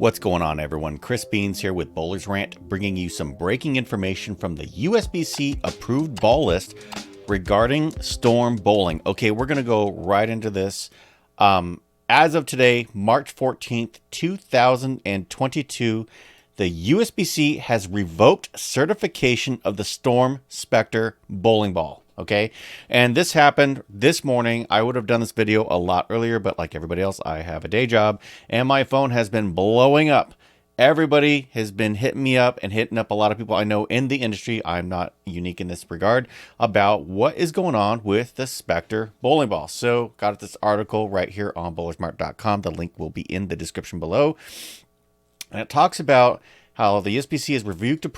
What's going on, everyone? Chris Beans here with Bowler's Rant, bringing you some breaking information from the USBC approved ball list regarding Storm Bowling. Okay, we're going to go right into this. As of today, March 14th, 2022, the USBC has revoked certification of the Storm Spectre bowling ball. Okay, and this happened this morning. I would have done this video a lot earlier, but like everybody else, I have a day job and my phone has been blowing up. Everybody has been hitting me up and hitting up a lot of people I know in the industry. I'm not unique in this regard about what is going on with the Spectre bowling ball. So got this article right here on bowlersmart.com. The link will be in the description below. And it talks about how the USBC has revoked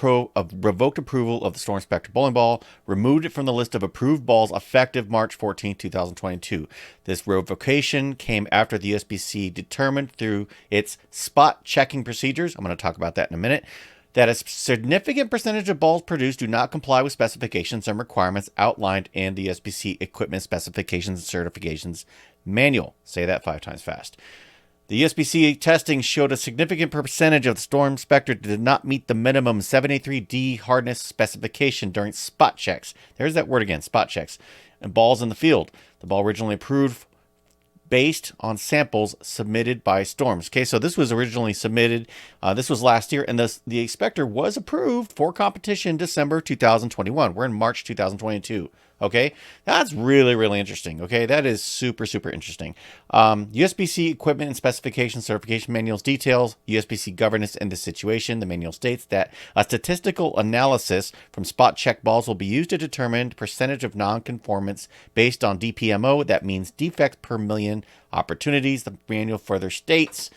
approval of the Storm Spectre bowling ball, removed it from the list of approved balls effective March 14, 2022. This revocation came after the USBC determined through its spot checking procedures, I'm going to talk about that in a minute, that a significant percentage of balls produced do not comply with specifications and requirements outlined in the USBC Equipment Specifications and Certifications Manual. Say that 5 times fast. The USBC testing showed a significant percentage of the Storm Spectre did not meet the minimum 73D hardness specification during spot checks. There's that word again, spot checks. And balls in the field. The ball originally approved based on samples submitted by Storms. Okay, so this was originally submitted. This was last year, and the Spectre was approved for competition December 2021. We're in March 2022. Okay, that's really, really interesting. Okay, that is super, super interesting. USBC Equipment and Specification Certification Manuals details USBC governance in this situation. The manual states that a statistical analysis from spot check balls will be used to determine percentage of non-conformance based on DPMO. That means defects per million opportunities. The manual further states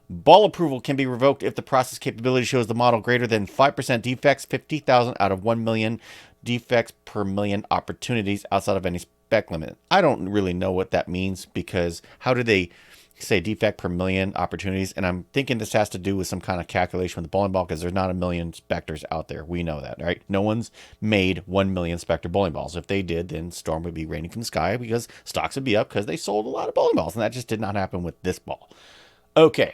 ball approval can be revoked if the process capability shows the model greater than 5% defects, 50,000 out of 1 million defects per million opportunities outside of any spec limit. I don't really know what that means, because how do they say defect per million opportunities? And I'm thinking this has to do with some kind of calculation with the bowling ball, because there's not a million Spectres out there. We know that, right? No one's made 1 million Spectre bowling balls. If they did, then Storm would be raining from the sky, because stocks would be up because they sold a lot of bowling balls, and that just did not happen with this ball. Okay.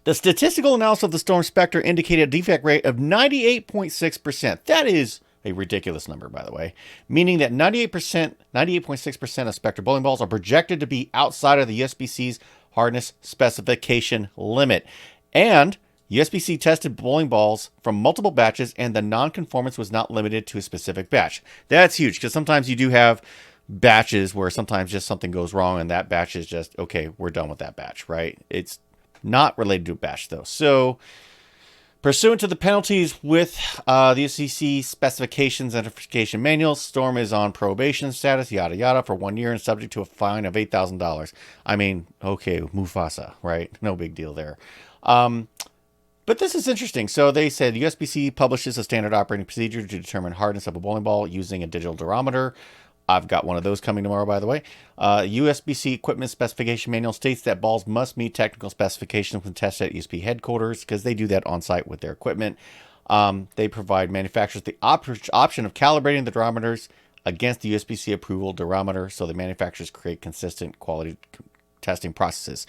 The statistical analysis of the Storm Spectre indicated a defect rate of 98.6%. That is a ridiculous number, by the way, meaning that 98.6% of Spectre bowling balls are projected to be outside of the USBC's hardness specification limit. And USBC tested bowling balls from multiple batches, and the non-conformance was not limited to a specific batch. That's huge, because sometimes you do have batches where sometimes just something goes wrong, and that batch is just, okay, we're done with that batch, right? It's not related to a batch, though. So pursuant to the penalties with the USBC specifications and certification manuals, Storm is on probation status, yada yada, for 1 year and subject to a fine of $8,000. I mean, okay, Mufasa, right? No big deal there. But this is interesting. So they said USBC publishes a standard operating procedure to determine hardness of a bowling ball using a digital durometer. I've got one of those coming tomorrow, by the way. USBC Equipment Specification Manual states that balls must meet technical specifications when tested at USB headquarters, because they do that on site with their equipment. They provide manufacturers the option of calibrating the durometers against the USBC approval durometer, so the manufacturers create consistent quality testing processes.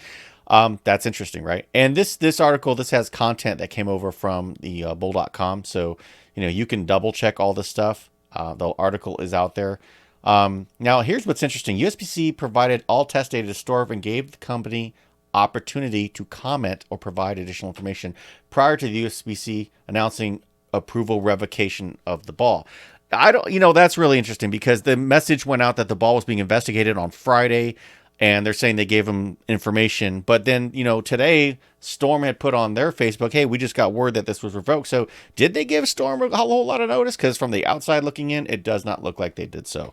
That's interesting, right? And this article, this has content that came over from the bowl.com, so you can double check all this stuff. The article is out there. Now, here's what's interesting. USBC provided all test data to Storm and gave the company opportunity to comment or provide additional information prior to the USBC announcing approval revocation of the ball. That's really interesting, because the message went out that the ball was being investigated on Friday, and they're saying they gave them information. But then, today Storm had put on their Facebook, hey, we just got word that this was revoked. So did they give Storm a whole lot of notice? Because from the outside looking in, it does not look like they did so.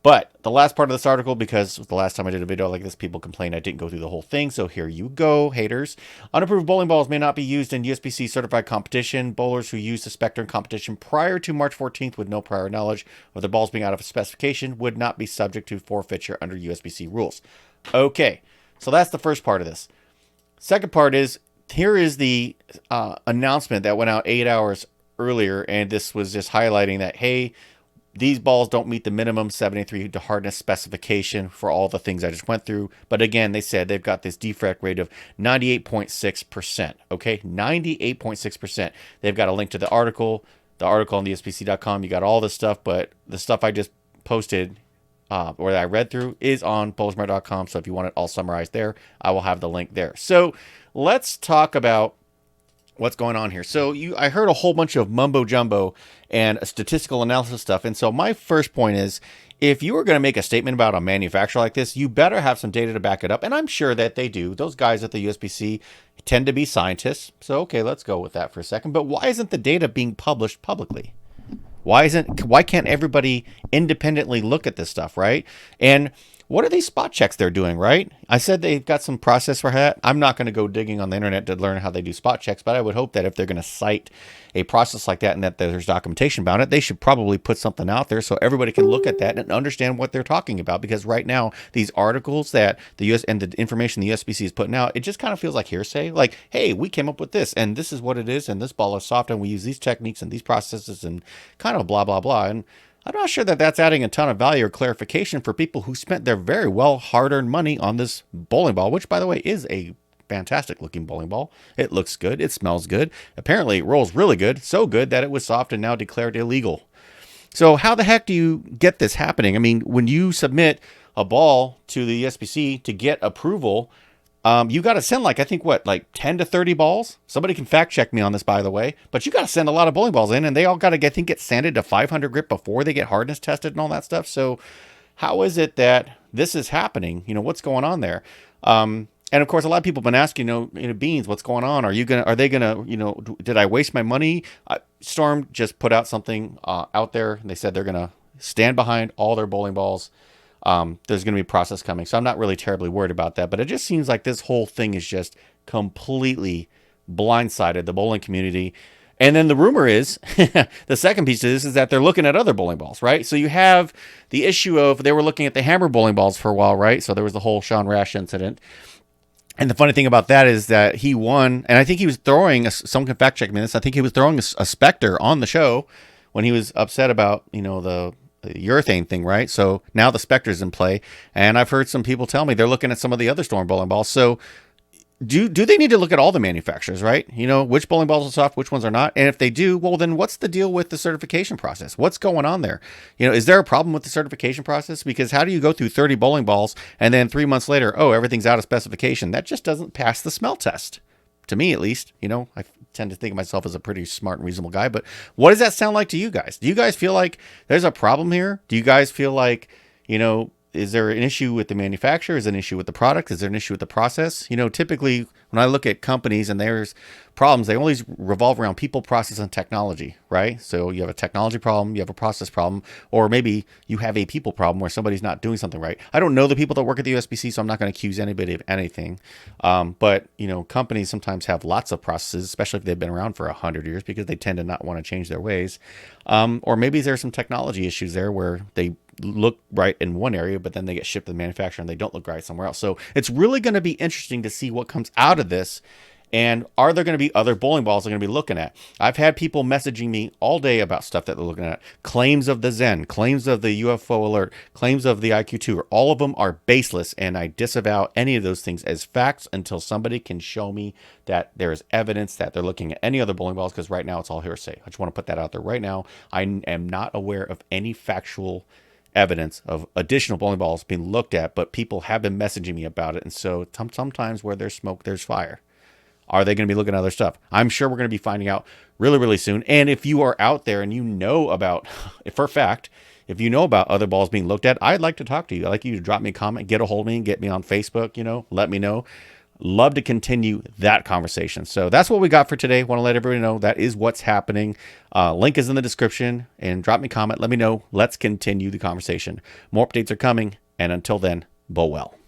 But the last part of this article, because the last time I did a video like this, people complained I didn't go through the whole thing. So here you go, haters. Unapproved bowling balls may not be used in USBC certified competition. Bowlers who use the Spectre in competition prior to March 14th with no prior knowledge of the balls being out of a specification would not be subject to forfeiture under USBC rules. Okay, so that's the first part of this. Second part is, here is the announcement that went out 8 hours earlier, and this was just highlighting that, hey, these balls don't meet the minimum 73 to hardness specification for all the things I just went through. But again, they said they've got this defect rate of 98.6%. Okay, 98.6%. They've got a link to the article on the usbc.com. You got all this stuff, but the stuff I just posted or that I read through is on polishmart.com. So if you want it all summarized there, I will have the link there. So let's talk about what's going on here. So I heard a whole bunch of mumbo jumbo and statistical analysis stuff. And so my first point is, if you were going to make a statement about a manufacturer like this, you better have some data to back it up. And I'm sure that they do. Those guys at the USBC tend to be scientists. So, okay, let's go with that for a second. But why isn't the data being published publicly? Why can't everybody independently look at this stuff, right? And what are these spot checks they're doing, right? I said they've got some process for that. I'm not going to go digging on the internet to learn how they do spot checks, but I would hope that if they're going to cite a process like that and that there's documentation about it, they should probably put something out there so everybody can look at that and understand what they're talking about. Because right now, these articles that the US and the information the USBC is putting out, it just kind of feels like hearsay. Like, hey, we came up with this and this is what it is, and this ball is soft and we use these techniques and these processes and kind of blah, blah, blah. And I'm not sure that that's adding a ton of value or clarification for people who spent their very well hard-earned money on this bowling ball, which, by the way, is a fantastic looking bowling ball. It looks good. It smells good. Apparently, it rolls really good. So good that it was soft and now declared illegal. So how the heck do you get this happening? I mean, when you submit a ball to the SBC to get approval, you got to send like 10 to 30 balls. Somebody can fact check me on this, by the way, but you got to send a lot of bowling balls in, and they all got to get sanded to 500 grit before they get hardness tested and all that stuff. So how is it that this is happening? What's going on there? And of course, a lot of people have been asking, Beans, what's going on? Are they gonna, did I waste my money? Storm just put out something out there, and they said they're gonna stand behind all their bowling balls. There's going to be a process coming. So I'm not really terribly worried about that, but it just seems like this whole thing is just completely blindsided the bowling community. And then the rumor is, the second piece of this is that they're looking at other bowling balls, right? So you have the issue of, they were looking at the hammer bowling balls for a while, right? So there was the whole Sean Rash incident. And the funny thing about that is that he won, and I think he was throwing, someone can fact check me this, I think he was throwing a Spectre on the show when he was upset about, the urethane thing, right? So now the Spectre's in play, and I've heard some people tell me they're looking at some of the other Storm bowling balls. So do they need to look at all the manufacturers, right? Which bowling balls are soft, which ones are not? And if they do, well, then what's the deal with the certification process? What's going on there? Is there a problem with the certification process? Because how do you go through 30 bowling balls and then 3 months later, oh, everything's out of specification? That just doesn't pass the smell test. To me, at least. I tend to think of myself as a pretty smart and reasonable guy, but what does that sound like to you guys? Do you guys feel like there's a problem here? Do you guys feel like, is there an issue with the manufacturer? Is there an issue with the product? Is there an issue with the process? Typically when I look at companies and there's problems, they always revolve around people, process, and technology, right? So you have a technology problem, you have a process problem, or maybe you have a people problem where somebody's not doing something right. I don't know the people that work at the USBC, so I'm not going to accuse anybody of anything. But companies sometimes have lots of processes, especially if they've been around for 100 years, because they tend to not want to change their ways. Or maybe there's some technology issues there where they look right in one area, but then they get shipped to the manufacturer and they don't look right somewhere else. So it's really going to be interesting to see what comes out of this. And are there going to be other bowling balls they're going to be looking at? I've had people messaging me all day about stuff that they're looking at. Claims of the Zen, claims of the UFO alert, claims of the IQ2. All of them are baseless, and I disavow any of those things as facts until somebody can show me that there is evidence that they're looking at any other bowling balls, because right now it's all hearsay. I just want to put that out there right now. I am not aware of any factual evidence of additional bowling balls being looked at, but people have been messaging me about it. And so sometimes where there's smoke, there's fire. Are they going to be looking at other stuff? I'm sure we're going to be finding out really, really soon. And if you are out there and you know about, for a fact, if you know about other balls being looked at, I'd like to talk to you. I'd like you to drop me a comment, get a hold of me, get me on Facebook, let me know. Love to continue that conversation. So that's what we got for today. Want to let everybody know that is what's happening. Link is in the description, and drop me a comment. Let me know. Let's continue the conversation. More updates are coming. And until then, bow well.